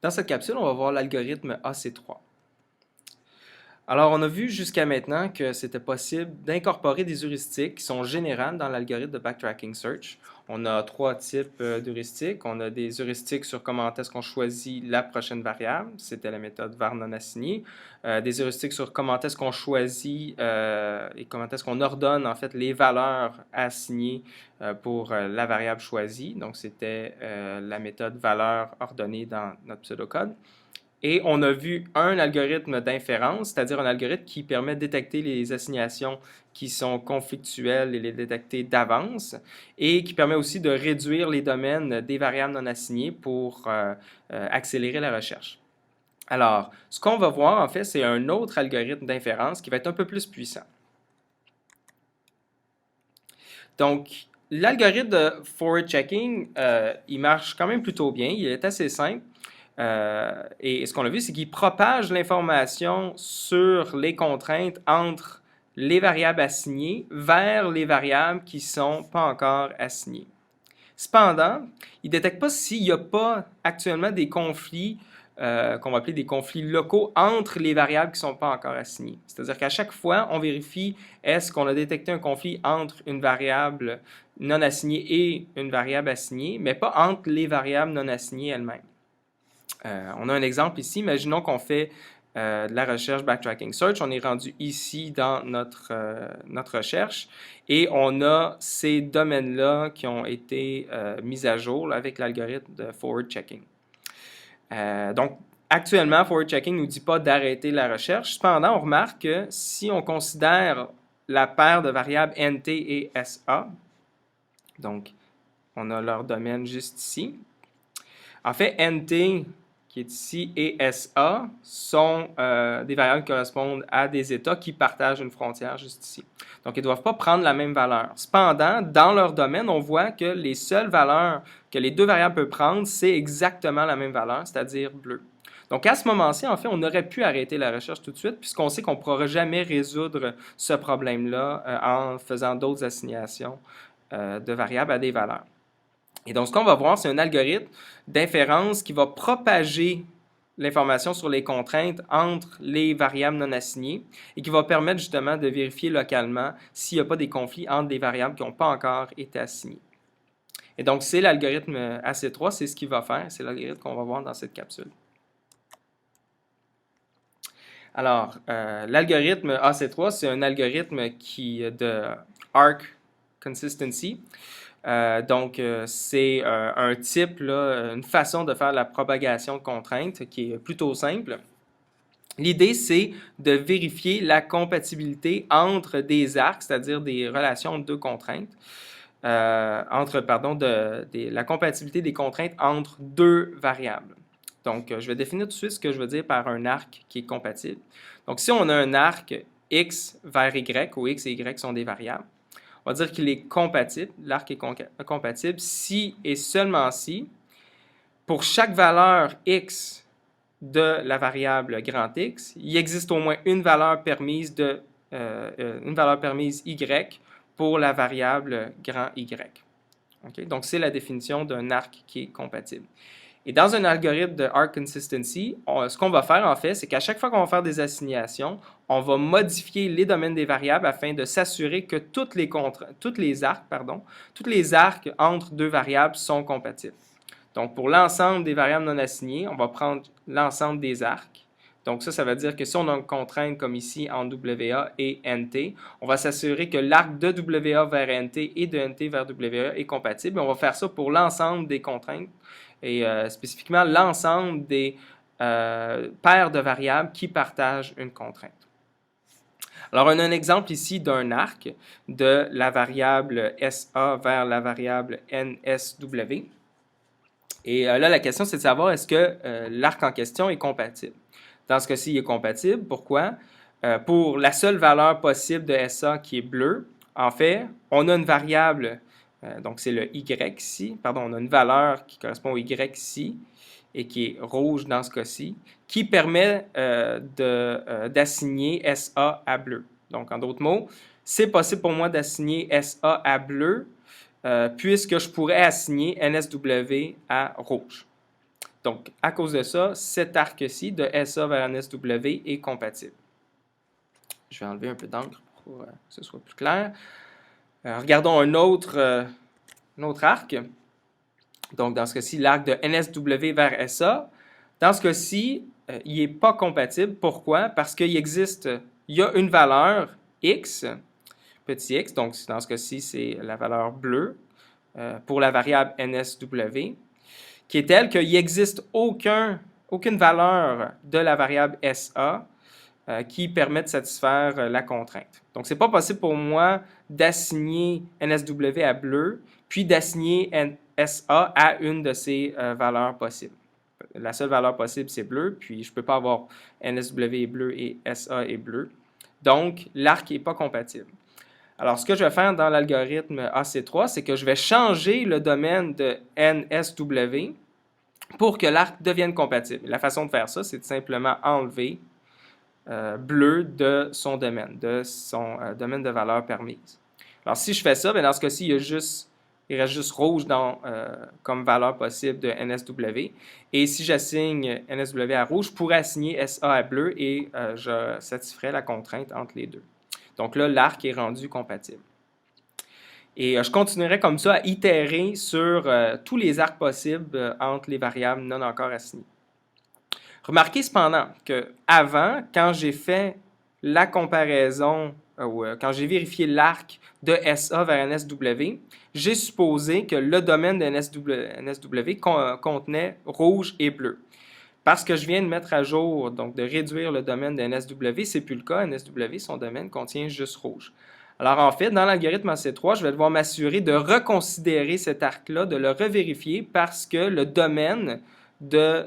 Dans cette capsule, on va voir l'algorithme AC3. Alors, on a vu jusqu'à maintenant que c'était possible d'incorporer des heuristiques qui sont générales dans l'algorithme de Backtracking Search. On a trois types d'heuristiques. On a des heuristiques sur comment est-ce qu'on choisit la prochaine variable. C'était la méthode var non assigné. Des heuristiques sur comment est-ce qu'on choisit et comment est-ce qu'on ordonne en fait les valeurs assignées pour la variable choisie. Donc, c'était la méthode valeur ordonnée dans notre pseudocode. Et on a vu un algorithme d'inférence, c'est-à-dire un algorithme qui permet de détecter les assignations qui sont conflictuelles et les détecter d'avance, et qui permet aussi de réduire les domaines des variables non assignées pour accélérer la recherche. Alors, ce qu'on va voir, en fait, c'est un autre algorithme d'inférence qui va être un peu plus puissant. Donc, l'algorithme de forward checking, il marche quand même plutôt bien, il est assez simple. Et ce qu'on a vu, c'est qu'il propage l'information sur les contraintes entre les variables assignées vers les variables qui ne sont pas encore assignées. Cependant, il ne détecte pas s'il n'y a pas actuellement des conflits qu'on va appeler des conflits locaux entre les variables qui ne sont pas encore assignées. C'est-à-dire qu'à chaque fois, on vérifie est-ce qu'on a détecté un conflit entre une variable non assignée et une variable assignée, mais pas entre les variables non assignées elles-mêmes. On a un exemple ici. Imaginons qu'on fait de la recherche Backtracking Search. On est rendu ici dans notre recherche et on a ces domaines-là qui ont été mis à jour là, avec l'algorithme de forward checking. Donc, actuellement, forward checking ne nous dit pas d'arrêter la recherche. Cependant, on remarque que si on considère la paire de variables NT et SA, donc on a leur domaine juste ici. En fait, NT qui est ici, et SA sont des variables qui correspondent à des états qui partagent une frontière juste ici. Donc, ils ne doivent pas prendre la même valeur. Cependant, dans leur domaine, on voit que les seules valeurs que les deux variables peuvent prendre, c'est exactement la même valeur, c'est-à-dire bleu. Donc, à ce moment-ci, en fait, on aurait pu arrêter la recherche tout de suite, puisqu'on sait qu'on ne pourra jamais résoudre ce problème-là en faisant d'autres assignations de variables à des valeurs. Et donc, ce qu'on va voir, c'est un algorithme d'inférence qui va propager l'information sur les contraintes entre les variables non assignées et qui va permettre justement de vérifier localement s'il n'y a pas des conflits entre des variables qui n'ont pas encore été assignées. Et donc, c'est l'algorithme AC3, c'est ce qu'il va faire, c'est l'algorithme qu'on va voir dans cette capsule. Alors, l'algorithme AC3, c'est un algorithme de arc consistency. Donc, c'est un type, là, une façon de faire la propagation de contraintes qui est plutôt simple. L'idée, c'est de vérifier la compatibilité entre des arcs, c'est-à-dire des relations de deux contraintes, la compatibilité des contraintes entre deux variables. Donc, je vais définir tout de suite ce que je veux dire par un arc qui est compatible. Donc, si on a un arc x vers y, où x et y sont des variables, on va dire qu'il est compatible, l'arc est compatible si et seulement si, pour chaque valeur x de la variable grand X, il existe au moins une valeur permise y pour la variable grand Y. Okay? Donc, c'est la définition d'un arc qui est compatible. Et dans un algorithme de arc consistency, ce qu'on va faire en fait, c'est qu'à chaque fois qu'on va faire des assignations, on va modifier les domaines des variables afin de s'assurer que tous les arcs entre deux variables sont compatibles. Donc, pour l'ensemble des variables non assignées, on va prendre l'ensemble des arcs. Donc, ça veut dire que si on a une contrainte comme ici entre WA et NT, on va s'assurer que l'arc de WA vers NT et de NT vers WA est compatible. On va faire ça pour l'ensemble des contraintes et spécifiquement l'ensemble des paires de variables qui partagent une contrainte. Alors, on a un exemple ici d'un arc de la variable SA vers la variable NSW. Et là, la question, c'est de savoir est-ce que l'arc en question est compatible. Dans ce cas-ci, il est compatible. Pourquoi? Pour la seule valeur possible de SA qui est bleue, en fait, on a une variable, donc c'est le Y ici, pardon, on a une valeur qui correspond au Y ici et qui est rouge dans ce cas-ci, qui permet d'assigner SA à bleu. Donc, en d'autres mots, c'est possible pour moi d'assigner SA à bleu puisque je pourrais assigner NSW à rouge. Donc, à cause de ça, cet arc-ci de SA vers NSW est compatible. Je vais enlever un peu d'encre pour que ce soit plus clair. Regardons un autre arc. Donc, dans ce cas-ci, l'arc de NSW vers SA. Dans ce cas-ci, il n'est pas compatible. Pourquoi? Parce qu'il y a une valeur x, petit x, donc dans ce cas-ci, c'est la valeur bleue pour la variable NSW, qui est telle qu'il n'existe aucune valeur de la variable SA qui permet de satisfaire la contrainte. Donc, ce n'est pas possible pour moi d'assigner NSW à bleu, puis d'assigner SA à une de ces valeurs possibles. La seule valeur possible, c'est bleu, puis je ne peux pas avoir NSW est bleu et SA est bleu. Donc, l'arc n'est pas compatible. Alors, ce que je vais faire dans l'algorithme AC3, c'est que je vais changer le domaine de NSW pour que l'arc devienne compatible. La façon de faire ça, c'est de simplement enlever bleu de son domaine de valeur permise. Alors, si je fais ça, bien, dans ce cas-ci, il reste juste rouge comme valeur possible de NSW. Et si j'assigne NSW à rouge, je pourrais assigner SA à bleu et je satisferais la contrainte entre les deux. Donc là, l'arc est rendu compatible. Et je continuerai comme ça à itérer sur tous les arcs possibles entre les variables non encore assignées. Remarquez cependant qu'avant, quand j'ai fait la comparaison, quand j'ai vérifié l'arc de SA vers NSW, j'ai supposé que le domaine de NSW contenait rouge et bleu. Parce que je viens de mettre à jour, donc de réduire le domaine de NSW, ce n'est plus le cas. NSW, son domaine contient juste rouge. Alors en fait, dans l'algorithme AC3, je vais devoir m'assurer de reconsidérer cet arc-là, de le revérifier parce que le domaine de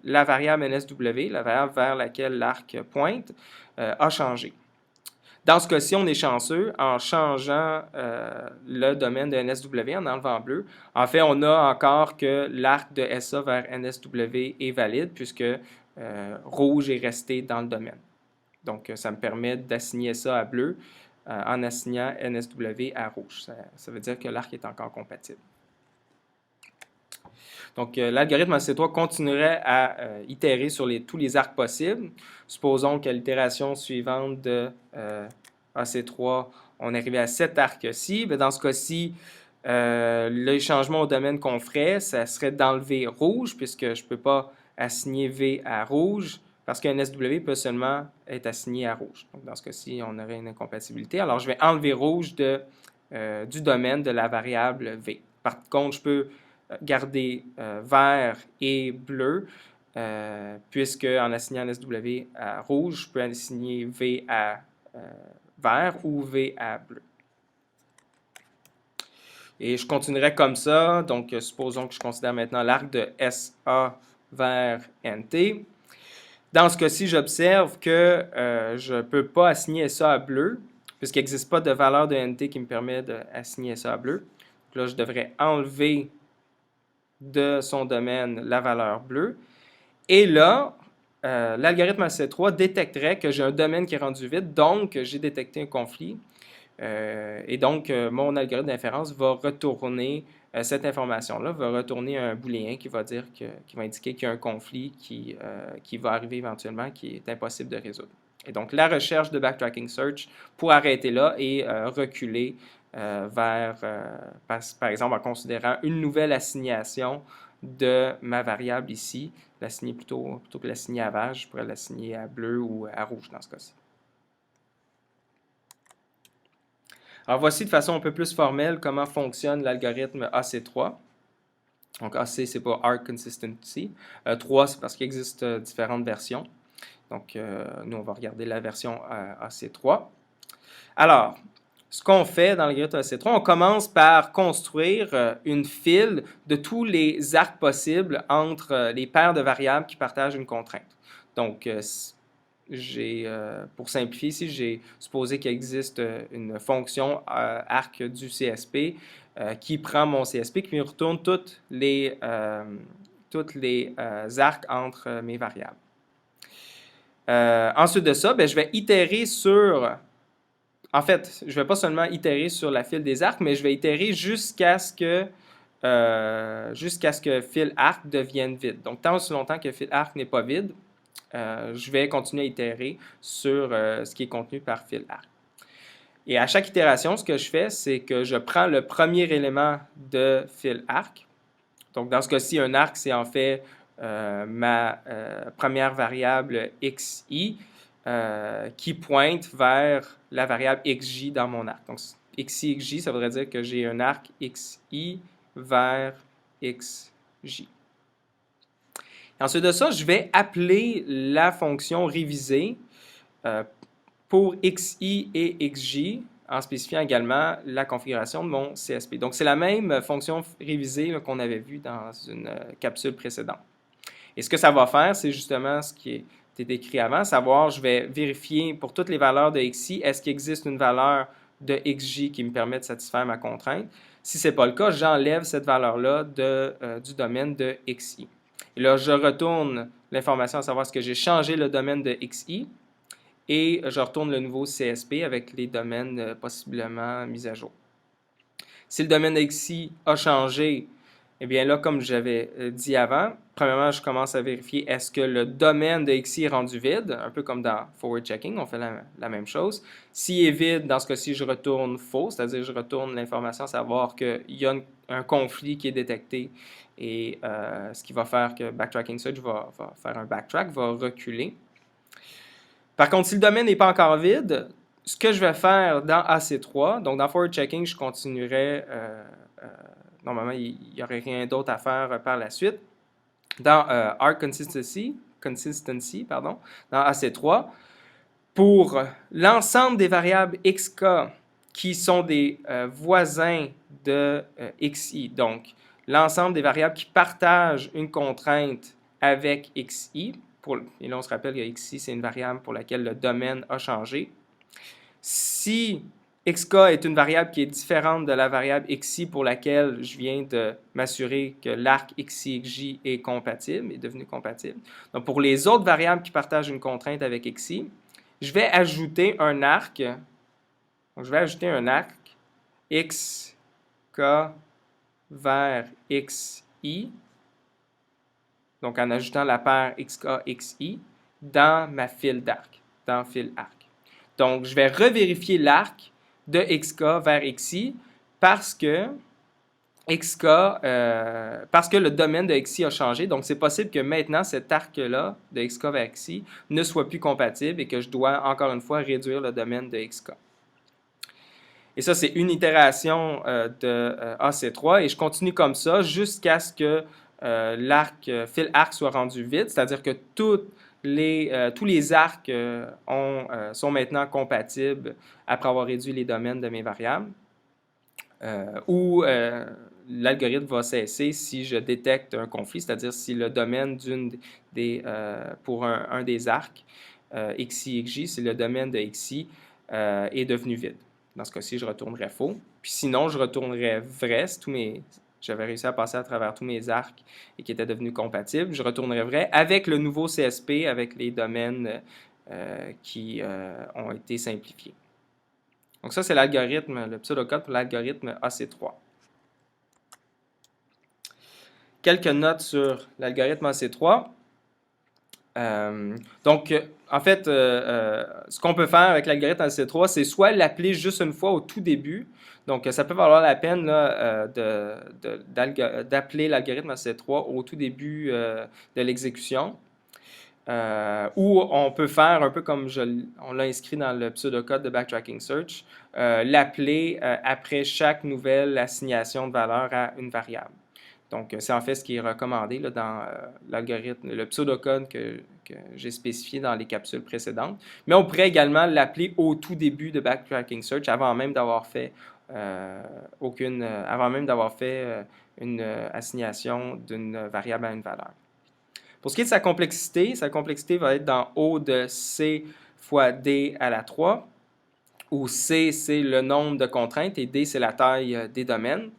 la variable NSW, la variable vers laquelle l'arc pointe, a changé. Dans ce cas-ci, on est chanceux en changeant le domaine de NSW, en enlevant bleu. En fait, on a encore que l'arc de SA vers NSW est valide puisque rouge est resté dans le domaine. Donc, ça me permet d'assigner ça à bleu en assignant NSW à rouge. Ça veut dire que l'arc est encore compatible. Donc, l'algorithme AC3 continuerait à itérer sur tous les arcs possibles. Supposons qu'à l'itération suivante de AC3, on arrivait à cet arc-ci. Dans ce cas-ci, le changement au domaine qu'on ferait, ça serait d'enlever rouge, puisque je ne peux pas assigner V à rouge, parce qu'un NSW peut seulement être assigné à rouge. Donc, dans ce cas-ci, on aurait une incompatibilité. Alors, je vais enlever rouge du domaine de la variable V. Par contre, je peux garder vert et bleu, puisque en assignant NSW à rouge, je peux assigner V à vert ou V à bleu. Et je continuerai comme ça. Donc, supposons que je considère maintenant l'arc de SA vers NT. Dans ce cas-ci, j'observe que je ne peux pas assigner SA à bleu, puisqu'il n'existe pas de valeur de NT qui me permet d'assigner SA à bleu. Donc là, je devrais enlever de son domaine la valeur bleue. Et là, l'algorithme AC3 détecterait que j'ai un domaine qui est rendu vide, donc j'ai détecté un conflit. Et donc, mon algorithme d'inférence va retourner cette information-là, va retourner un booléen qui va indiquer qu'il y a un conflit qui va arriver éventuellement, qui est impossible de résoudre. Et donc, la recherche de backtracking search pour arrêter là et reculer vers, par exemple, en considérant une nouvelle assignation de ma variable ici, l'assigner plutôt que l'assigner à vert, je pourrais l'assigner à bleu ou à rouge dans ce cas-ci. Alors voici de façon un peu plus formelle comment fonctionne l'algorithme AC3. Donc AC, c'est pas Arc Consistency. 3, c'est parce qu'il existe différentes versions. Donc nous, on va regarder la version AC3. Alors, ce qu'on fait dans l'algorithme AC3, on commence par construire une file de tous les arcs possibles entre les paires de variables qui partagent une contrainte. Donc, pour simplifier ici, j'ai supposé qu'il existe une fonction arc du CSP qui prend mon CSP, qui me retourne toutes les arcs entre mes variables. Ensuite de ça, je vais itérer sur... En fait, je ne vais pas seulement itérer sur la file des arcs, mais je vais itérer jusqu'à ce que jusqu'à ce que fil arc devienne vide. Donc, tant aussi longtemps que fil arc n'est pas vide, je vais continuer à itérer sur ce qui est contenu par fil arc. Et à chaque itération, ce que je fais, c'est que je prends le premier élément de fil arc. Donc, dans ce cas-ci, un arc, c'est en fait ma première variable xi qui pointe vers la variable xj dans mon arc. Donc, xi, xj, ça voudrait dire que j'ai un arc xi vers xj. Ensuite de ça, je vais appeler la fonction révisée pour xi et xj en spécifiant également la configuration de mon CSP. Donc, c'est la même fonction révisée qu'on avait vue dans une capsule précédente. Et ce que ça va faire, c'est justement ce qui était décrit avant, savoir, je vais vérifier pour toutes les valeurs de xi, est-ce qu'il existe une valeur de xj qui me permet de satisfaire ma contrainte. Si ce n'est pas le cas, j'enlève cette valeur-là du domaine de xi. Et là, je retourne l'information à savoir est-ce que j'ai changé le domaine de xi et je retourne le nouveau CSP avec les domaines possiblement mis à jour. Si le domaine de xi a changé, eh bien là, comme j'avais dit avant, premièrement, je commence à vérifier est-ce que le domaine de xi est rendu vide, un peu comme dans forward checking, on fait la même chose. S'il est vide, dans ce cas-ci, je retourne faux, c'est-à-dire je retourne l'information à savoir qu'il y a un conflit qui est détecté et ce qui va faire que Backtracking Search va faire un backtrack, va reculer. Par contre, si le domaine n'est pas encore vide, ce que je vais faire dans AC3, donc dans forward checking, je continuerai, normalement, il n'y aurait rien d'autre à faire par la suite. Dans Arc Consistency, dans AC3, pour l'ensemble des variables xk qui sont des voisins de xi, donc l'ensemble des variables qui partagent une contrainte avec xi, et là on se rappelle que xi c'est une variable pour laquelle le domaine a changé. Si xk est une variable qui est différente de la variable xi pour laquelle je viens de m'assurer que l'arc xi xj est compatible, est devenu compatible. Donc pour les autres variables qui partagent une contrainte avec xi, je vais ajouter un arc. Donc je vais ajouter un arc xk vers xi, donc en ajoutant la paire xk xi dans ma file d'arc, dans fil arc. Donc je vais revérifier l'arc de xk vers xi parce que le domaine de xi a changé. Donc c'est possible que maintenant cet arc-là de xk vers xi ne soit plus compatible et que je dois encore une fois réduire le domaine de xk. Et ça, c'est une itération de AC3 et je continue comme ça jusqu'à ce que fil arc soit rendu vide, c'est-à-dire que tous les arcs sont maintenant compatibles après avoir réduit les domaines de mes variables, ou l'algorithme va cesser si je détecte un conflit, c'est-à-dire si le domaine pour un des arcs, xi, xj, si le domaine de xi est devenu vide. Dans ce cas-ci, je retournerai faux. Puis sinon, je retournerai vrai si j'avais réussi à passer à travers tous mes arcs et qui étaient devenus compatibles. Je retournerai vrai avec le nouveau CSP, avec les domaines qui ont été simplifiés. Donc ça, c'est l'algorithme, le pseudocode pour l'algorithme AC3. Quelques notes sur l'algorithme AC3. Donc, en fait, ce qu'on peut faire avec l'algorithme AC3, c'est soit l'appeler juste une fois au tout début. Donc, ça peut valoir la peine d'appeler l'algorithme AC3 au tout début de l'exécution. Ou on peut faire, un peu comme on l'a inscrit dans le pseudocode de Backtracking Search, l'appeler après chaque nouvelle assignation de valeur à une variable. Donc, c'est en fait ce qui est recommandé là, dans l'algorithme, le pseudocode que j'ai spécifié dans les capsules précédentes. Mais on pourrait également l'appeler au tout début de Backtracking Search avant même d'avoir fait une assignation d'une variable à une valeur. Pour ce qui est de sa complexité va être dans O de C fois D à la 3, où C, c'est le nombre de contraintes et D, c'est la taille des domaines.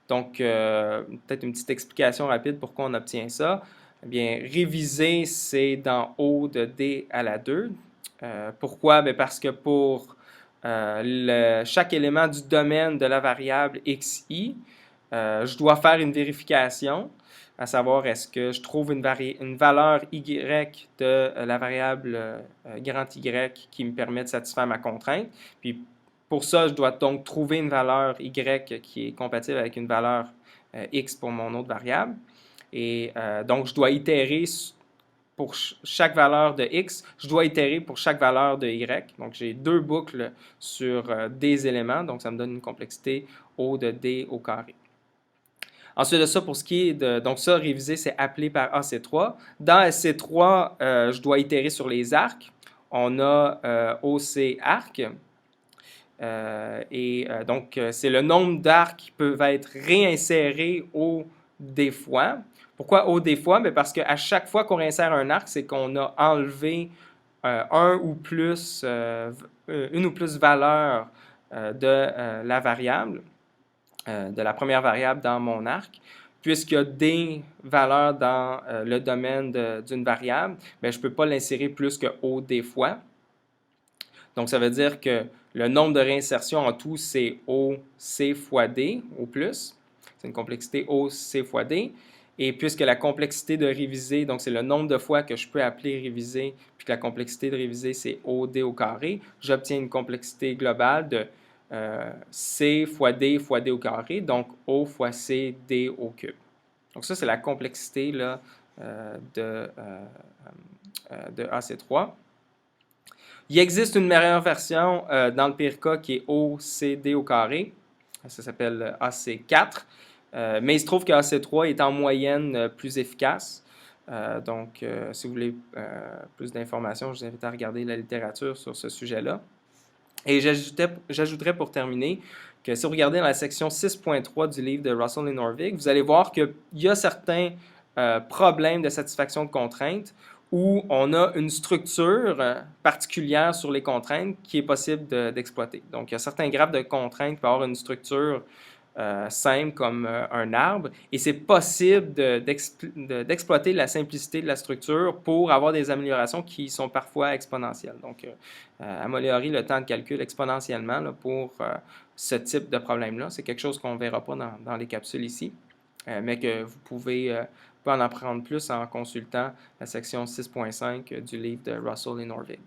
Donc, peut-être une petite explication rapide pourquoi on obtient ça. Eh bien, réviser, c'est dans O de D à la 2. Pourquoi? Bien, parce que pour chaque élément du domaine de la variable xi, je dois faire une vérification, à savoir est-ce que je trouve une valeur y de la variable grand Y qui me permet de satisfaire ma contrainte. Puis pour ça, je dois donc trouver une valeur Y qui est compatible avec une valeur X pour mon autre variable. Et donc, je dois itérer pour chaque valeur de X, je dois itérer pour chaque valeur de Y. Donc, j'ai deux boucles sur des éléments, donc ça me donne une complexité O de D au carré. Ensuite de ça, pour ce qui est de... Donc ça, réviser, c'est appelé par AC3. Dans AC3, je dois itérer sur les arcs. On a OC arc. Donc, c'est le nombre d'arcs qui peuvent être réinsérés au des fois. Pourquoi au des fois? Bien parce qu'à chaque fois qu'on réinsère un arc, c'est qu'on a enlevé une ou plus valeurs de la variable, de la première variable dans mon arc. Puisqu'il y a des valeurs dans le domaine d'une variable, bien, je ne peux pas l'insérer plus que au des fois. Donc, ça veut dire que le nombre de réinsertions en tout, c'est OC fois D, au plus. C'est une complexité OC fois D. Et puisque la complexité de réviser, donc c'est le nombre de fois que je peux appeler réviser, puis que la complexité de réviser, c'est OD au carré, j'obtiens une complexité globale de C fois D au carré, donc O fois C, D au cube. Donc ça, c'est la complexité là, de AC3. Il existe une meilleure version dans le pire cas qui est OCD au carré. Ça s'appelle AC4. Mais il se trouve que AC3 est en moyenne plus efficace. Donc, si vous voulez plus d'informations, je vous invite à regarder la littérature sur ce sujet-là. Et j'ajouterais pour terminer que si vous regardez dans la section 6.3 du livre de Russell et Norvig, vous allez voir qu'il y a certains problèmes de satisfaction de contraintes où on a une structure particulière sur les contraintes qui est possible d'exploiter. Donc, il y a certains graphes de contraintes qui peuvent avoir une structure simple comme un arbre, et c'est possible d'exploiter la simplicité de la structure pour avoir des améliorations qui sont parfois exponentielles. Donc, améliorer le temps de calcul exponentiellement là, pour ce type de problème-là, c'est quelque chose qu'on ne verra pas dans les capsules ici, mais que vous pouvez en apprendre plus en consultant la section 6.5 du livre de Russell et Norvig.